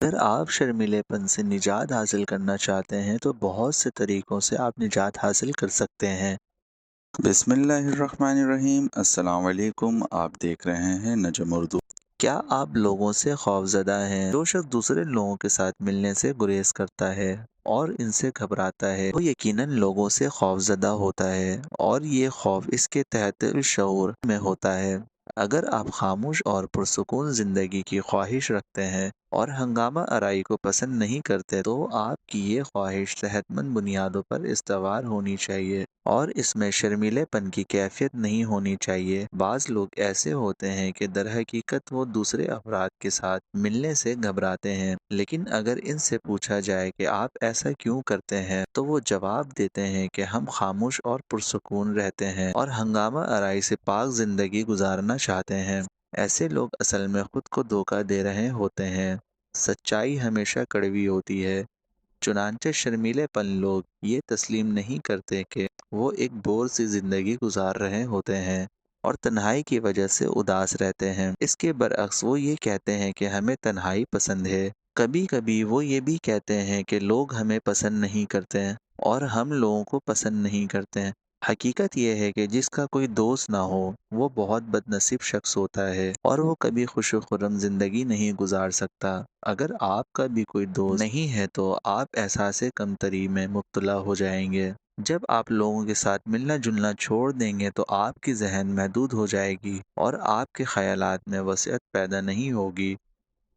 अगर आप शर्मीलेपन से निजात हासिल करना चाहते हैं तो बहुत से तरीकों से आप निजात हासिल कर सकते हैं। बिस्मिल्लाहिर्रहमानिर्रहीम। अस्सलाम वालेकुम। आप देख रहे हैं नजम उर्दू। क्या आप लोगों से खौफज़दा हैं? जो शख्स दूसरे लोगों के साथ मिलने से गुरेज करता है और इनसे घबराता है वो यकीनन लोगों से खौफज़दा होता है और ये खौफ इसके तहत शऊर में होता है। अगर आप खामोश और पुरसुकून ज़िंदगी की ख्वाहिश रखते हैं और हंगामा आराई को पसंद नहीं करते तो आपकी ये ख्वाहिश सेहतमंद बुनियादों पर इस्तवार होनी चाहिए और इसमें शर्मीलेपन की कैफियत नहीं होनी चाहिए। बाज़ लोग ऐसे होते हैं कि दर हकीकत वो दूसरे अफराद के साथ मिलने से घबराते हैं, लेकिन अगर इनसे पूछा जाए कि आप ऐसा क्यों करते हैं तो वो जवाब देते हैं कि हम खामोश और पुरसुकून रहते हैं और हंगामा आराई से पाक ज़िंदगी गुजारना चाहते हैं। ऐसे लोग असल में खुद को धोखा दे रहे होते हैं। सच्चाई हमेशा कड़वी होती है। चुनांचे शर्मीलेपन लोग ये तस्लीम नहीं करते कि वो एक बोर सी जिंदगी गुजार रहे होते हैं और तन्हाई की वजह से उदास रहते हैं। इसके बरअक्स वो ये कहते हैं कि हमें तन्हाई पसंद है। कभी कभी वो ये भी कहते हैं कि लोग हमें पसंद नहीं करते हैं और हम लोगों को पसंद नहीं करते हैं। हकीकत यह है कि जिसका कोई दोस्त ना हो वो बहुत बदनसीब शख्स होता है और वो कभी खुश खुर्रम जिंदगी नहीं गुजार सकता। अगर आपका भी कोई दोस्त नहीं है तो आप एहसास कमतरी में मुब्तला हो जाएंगे। जब आप लोगों के साथ मिलना जुलना छोड़ देंगे तो आपकी जहन महदूद हो जाएगी और आपके ख्यालात में वसीअत पैदा नहीं होगी।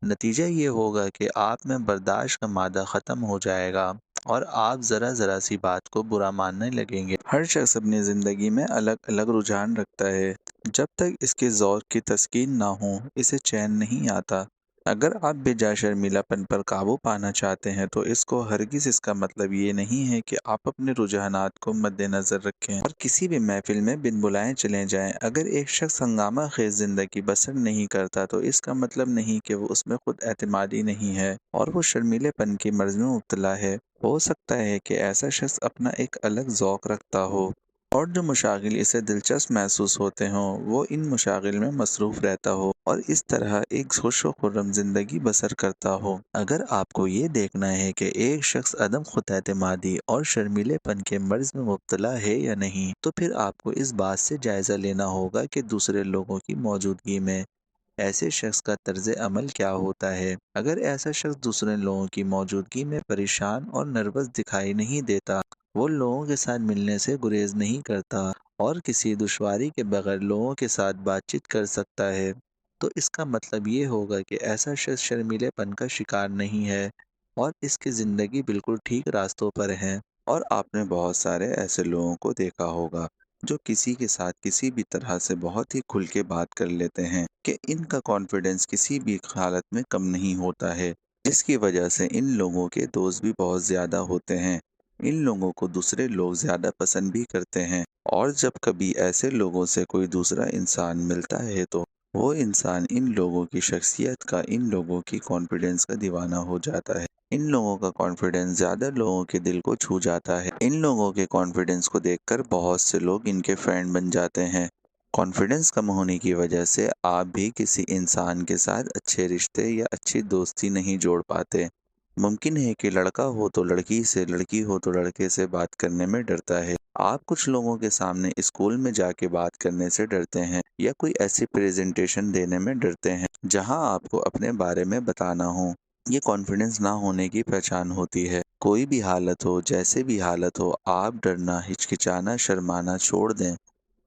नतीजा ये होगा कि आप में बर्दाश्त का मादा ख़त्म हो जाएगा और आप ज़रा ज़रा सी बात को बुरा मानने लगेंगे। हर शख्स अपनी ज़िंदगी में अलग अलग रुझान रखता है। जब तक इसके ज़ौक़ की तस्कीन ना हो इसे चैन नहीं आता। अगर आप बेजा शर्मीलापन पर काबू पाना चाहते हैं तो इसको हरगिज़ इसका मतलब ये नहीं है कि आप अपने रुझानात को मद्देनज़र रखें और किसी भी महफिल में बिन बुलाए चले जाएं। अगर एक शख्स हंगामा खेज ज़िंदगी बसर नहीं करता तो इसका मतलब नहीं कि वो उसमें खुद एतमादी नहीं है और वो शर्मीलेपन की मर्ज़ में मुब्तला है। हो सकता है कि ऐसा शख्स अपना एक अलग ज़ौक़ रखता हो और जो मशागिल इसे दिलचस्प महसूस होते हों वो इन मशागिल में मसरूफ़ रहता हो और इस तरह एक खुश व खुर्रम ज़िंदगी बसर करता हो। अगर आपको ये देखना है कि एक शख्स अदम खुद एतमादी और शर्मीलेपन के मर्ज़ में मुब्तला है या नहीं तो फिर आपको इस बात से जायज़ा लेना होगा कि दूसरे लोगों की मौजूदगी में ऐसे शख्स का तर्ज अमल क्या होता है। अगर ऐसा शख्स दूसरे लोगों की मौजूदगी में परेशान और नर्वस दिखाई नहीं देता, वो लोगों के साथ मिलने से गुरेज नहीं करता और किसी दुश्वारी के बगैर लोगों के साथ बातचीत कर सकता है, तो इसका मतलब ये होगा कि ऐसा शख्स शर्मीलेपन का शिकार नहीं है और इसकी ज़िंदगी बिल्कुल ठीक रास्तों पर है। और आपने बहुत सारे ऐसे लोगों को देखा होगा जो किसी के साथ किसी भी तरह से बहुत ही खुल के बात कर लेते हैं कि इनका कॉन्फिडेंस किसी भी हालत में कम नहीं होता है, जिसकी वजह से इन लोगों के दोस्त भी बहुत ज़्यादा होते हैं। इन लोगों को दूसरे लोग ज़्यादा पसंद भी करते हैं और जब कभी ऐसे लोगों से कोई दूसरा इंसान मिलता है तो वो इंसान इन लोगों की शख्सियत का, इन लोगों की कॉन्फिडेंस का दीवाना हो जाता है। इन लोगों का कॉन्फिडेंस ज़्यादा लोगों के दिल को छू जाता है। इन लोगों के कॉन्फिडेंस को देखकर बहुत से लोग इनके फ्रेंड बन जाते हैं। कॉन्फिडेंस कम होने की वजह से आप भी किसी इंसान के साथ अच्छे रिश्ते या अच्छी दोस्ती नहीं जोड़ पाते। मुमकिन है कि लड़का हो तो लड़की से, लड़की हो तो लड़के से बात करने में डरता है। आप कुछ लोगों के सामने स्कूल में जाके बात करने से डरते हैं या कोई ऐसी प्रेजेंटेशन देने में डरते हैं जहां आपको अपने बारे में बताना हो। ये कॉन्फिडेंस ना होने की पहचान होती है। कोई भी हालत हो, जैसे भी हालत हो, आप डरना, हिचकिचाना, शर्माना छोड़ दें।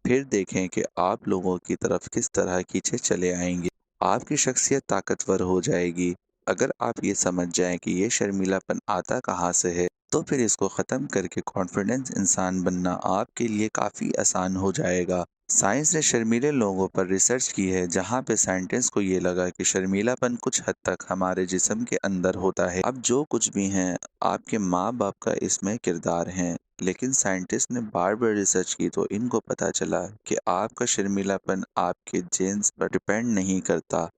फिर देखें कि आप लोगों की तरफ किस तरह खींचे चले आएंगे। आपकी शख्सियत ताकतवर हो जाएगी। अगर आप ये समझ जाएं कि ये शर्मीलापन आता कहाँ से है, तो फिर इसको ख़त्म करके कॉन्फिडेंस इंसान बनना आपके लिए काफ़ी आसान हो जाएगा। साइंस ने शर्मीले लोगों पर रिसर्च की है, जहाँ पे साइंटिस्ट को ये लगा कि शर्मीलापन कुछ हद तक हमारे जिस्म के अंदर होता है। अब जो कुछ भी हैं, आपके माँ बाप का इसमें किरदार है। लेकिन साइंटिस्ट ने बार बार रिसर्च की तो इनको पता चला कि आपका शर्मीलापन आपके जीन्स पर डिपेंड नहीं करता,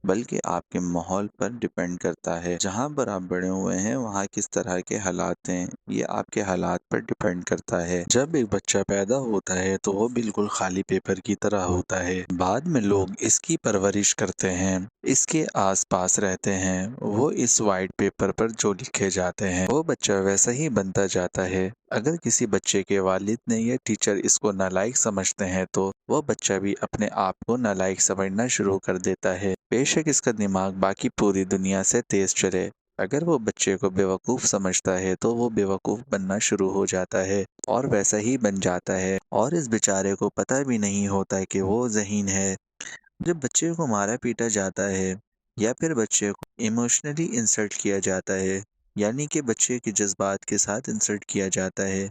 بلکہ آپ کے ماحول پر ڈپینڈ کرتا ہے۔ جہاں پر آپ بڑے ہوئے ہیں وہاں کس طرح کے حالات ہیں، یہ آپ کے حالات پر ڈپینڈ کرتا ہے۔ جب ایک بچہ پیدا ہوتا ہے تو وہ بالکل خالی پیپر کی طرح ہوتا ہے۔ بعد میں لوگ اس کی پرورش کرتے ہیں، اس کے آس پاس رہتے ہیں، وہ اس وائٹ پیپر پر جو لکھے جاتے ہیں وہ بچہ ویسا ہی بنتا جاتا ہے۔ اگر کسی بچے کے والد نے یا ٹیچر اس کو نالائق سمجھتے ہیں تو وہ بچہ بھی اپنے آپ کو نالائق سمجھنا شروع کر دیتا ہے، بے شک اس کا دماغ باقی پوری دنیا سے تیز چلے۔ اگر وہ بچے کو بیوقوف سمجھتا ہے تو وہ بیوقوف بننا شروع ہو جاتا ہے اور ویسا ہی بن جاتا ہے، اور اس بیچارے کو پتہ بھی نہیں ہوتا کہ وہ ذہین ہے۔ جب بچے کو مارا پیٹا جاتا ہے یا پھر بچے کو ایموشنلی انسلٹ کیا جاتا ہے، یعنی کہ بچے کے جذبات کے ساتھ انسلٹ کیا جاتا ہے،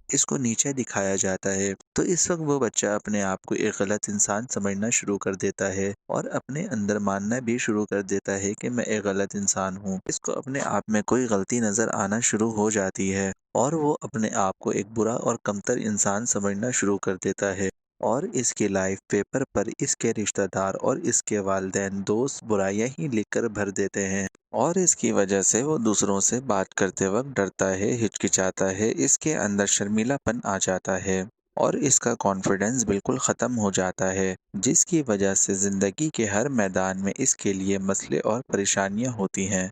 اس کو نیچے دکھایا جاتا ہے، تو اس وقت وہ بچہ اپنے آپ کو ایک غلط انسان سمجھنا شروع کر دیتا ہے اور اپنے اندر ماننا بھی شروع کر دیتا ہے کہ میں ایک غلط انسان ہوں۔ اس کو اپنے آپ میں کوئی غلطی نظر آنا شروع ہو جاتی ہے اور وہ اپنے آپ کو ایک برا اور کمتر انسان سمجھنا شروع کر دیتا ہے، اور اس کے لائف پیپر پر اس کے رشتہ دار اور اس کے والدین دوست برائیاں ہی لکھ کر بھر دیتے ہیں، اور اس کی وجہ سے وہ دوسروں سے بات کرتے وقت ڈرتا ہے، ہچکچاتا ہے، اس کے اندر شرمیلا پن آ جاتا ہے اور اس کا کانفیڈنس بالکل ختم ہو جاتا ہے، جس کی وجہ سے زندگی کے ہر میدان میں اس کے لیے مسئلے اور پریشانیاں ہوتی ہیں۔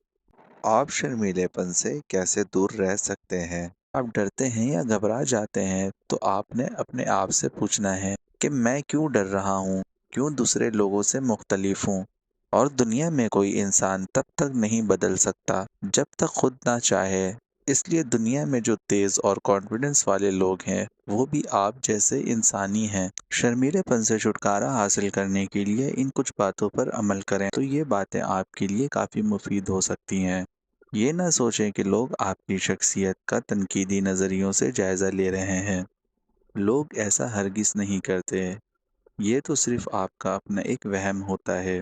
آپ شرمیلے پن سے کیسے دور رہ سکتے ہیں؟ آپ ڈرتے ہیں یا گھبرا جاتے ہیں تو آپ نے اپنے آپ سے پوچھنا ہے کہ میں کیوں ڈر رہا ہوں، کیوں دوسرے لوگوں سے مختلف ہوں، اور دنیا میں کوئی انسان تب تک نہیں بدل سکتا جب تک خود نہ چاہے، اس لیے دنیا میں جو تیز اور کانفیڈنس والے لوگ ہیں وہ بھی آپ جیسے انسانی ہیں۔ شرمیلے پن سے چھٹکارا حاصل کرنے کے لیے ان کچھ باتوں پر عمل کریں تو یہ باتیں آپ کے لیے کافی مفید ہو سکتی ہیں۔ یہ نہ سوچیں کہ لوگ آپ کی شخصیت کا تنقیدی نظریوں سے جائزہ لے رہے ہیں، لوگ ایسا ہرگز نہیں کرتے، یہ تو صرف آپ کا اپنا ایک وہم ہوتا ہے۔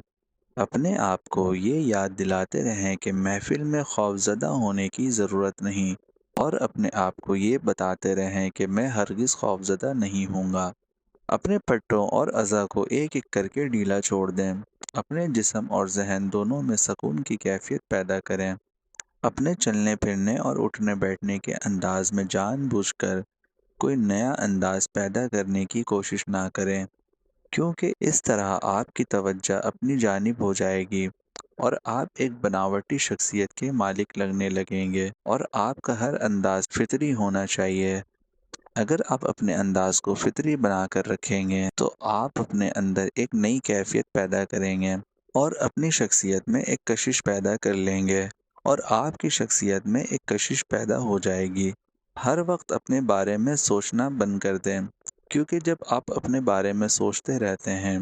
اپنے آپ کو یہ یاد دلاتے رہیں کہ محفل میں خوفزدہ ہونے کی ضرورت نہیں، اور اپنے آپ کو یہ بتاتے رہیں کہ میں ہرگز خوفزدہ نہیں ہوں گا۔ اپنے پٹوں اور اعضاء کو ایک ایک کر کے ڈھیلا چھوڑ دیں، اپنے جسم اور ذہن دونوں میں سکون کی کیفیت پیدا کریں، اپنے چلنے پھرنے اور اٹھنے بیٹھنے کے انداز میں جان بوجھ کر کوئی نیا انداز پیدا کرنے کی کوشش نہ کریں، کیونکہ اس طرح آپ کی توجہ اپنی جانب ہو جائے گی اور آپ ایک بناوٹی شخصیت کے مالک لگنے لگیں گے، اور آپ کا ہر انداز فطری ہونا چاہیے۔ اگر آپ اپنے انداز کو فطری بنا کر رکھیں گے تو آپ اپنے اندر ایک نئی کیفیت پیدا کریں گے اور اپنی شخصیت میں ایک کشش پیدا کر لیں گے، اور آپ کی شخصیت میں ایک کشش پیدا ہو جائے گی۔ ہر وقت اپنے بارے میں سوچنا بند کر دیں، کیونکہ جب آپ اپنے بارے میں سوچتے رہتے ہیں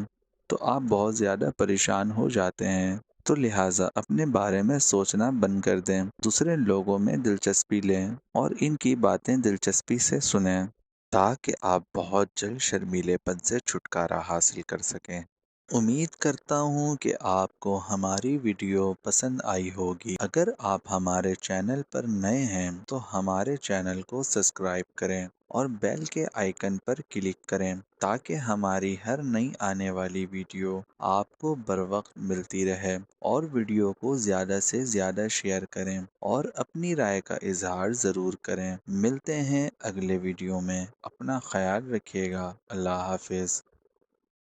تو آپ بہت زیادہ پریشان ہو جاتے ہیں، تو لہٰذا اپنے بارے میں سوچنا بند کر دیں، دوسرے لوگوں میں دلچسپی لیں اور ان کی باتیں دلچسپی سے سنیں، تاکہ آپ بہت جلد شرمیلے پن سے چھٹکارا حاصل کر سکیں۔ امید کرتا ہوں کہ آپ کو ہماری ویڈیو پسند آئی ہوگی۔ اگر آپ ہمارے چینل پر نئے ہیں تو ہمارے چینل کو سبسکرائب کریں اور بیل کے آئیکن پر کلک کریں تاکہ ہماری ہر نئی آنے والی ویڈیو آپ کو بروقت ملتی رہے، اور ویڈیو کو زیادہ سے زیادہ شیئر کریں اور اپنی رائے کا اظہار ضرور کریں۔ ملتے ہیں اگلے ویڈیو میں، اپنا خیال رکھیے گا۔ اللہ حافظ۔